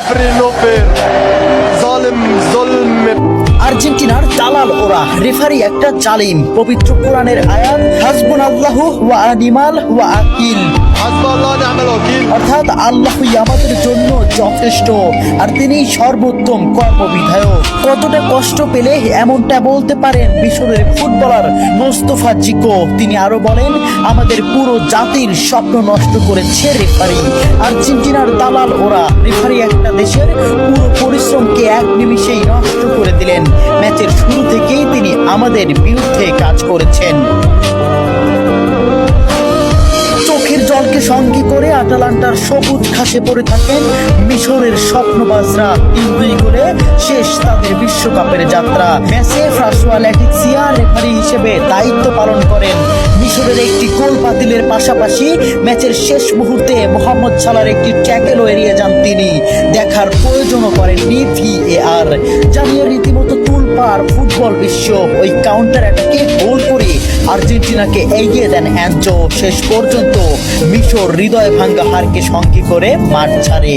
referee no fair. ظالم ظلم. আর্জেন্টিনার দালাল ওরা, রেফারি একটা জালিম। পবিত্র কোরআনের আয়াত হাসবুনাল্লাহু ওয়া নিমাল ওয়াকিল, حسب الله ونعم الوكيل. অর্থাৎ আল্লাহই আমাদের জন্য যথেষ্ট আর তিনি সর্বোত্তম কর্মবিধায়ক। কতটা কষ্ট পেলে এমনটা বলতে পারেন মিশরের ফুটবলার মোস্তফা জিকো। তিনি আরো বলেন, আমাদের পুরো জাতির স্বপ্ন নষ্ট করেছে রেফারি। আর্জেন্টিনার দালাল ওরা, রেফারি একটা দেশের পুরো পরিশ্রমকে এক নিমিষেই নষ্ট করে দিলেন। ম্যাচের শুরু থেকেই তিনি আমাদের বিরুদ্ধে কাজ করেছেন। চোখের জলকে সঙ্গী করে আটালান্টার সবুজ ঘাসে পড়ে থাকেন মিশরের স্বপ্নবাজরা। 3-2 গোলে শেষ তাদের বিশ্বকাপের যাত্রা। ম্যাচে ফ্রাসোয়া ল্যাটিসিয়া রেফারি হিসেবে দায়িত্ব পালন করেন। মিশরের একটি গোল বাতিলের পাশাপাশি ম্যাচের শেষ মুহূর্তে মোহাম্মদ সালার একটি ট্যাকেলও এড়িয়ে যান তিনি। দেখার প্রয়োজনও করেননি VAR। জানিয়ে রীতিমতো তুলপাড় ফুটবল বিশ্ব। ওই কাউন্টার অ্যাটাকে গোল করে আর্জেন্টিনাকে এগিয়ে দেন অ্যাঞ্জো। শেষ পর্যন্ত মিশর হৃদয় ভাঙ্গা হারকে সঙ্গী করে মাঠ ছাড়ে।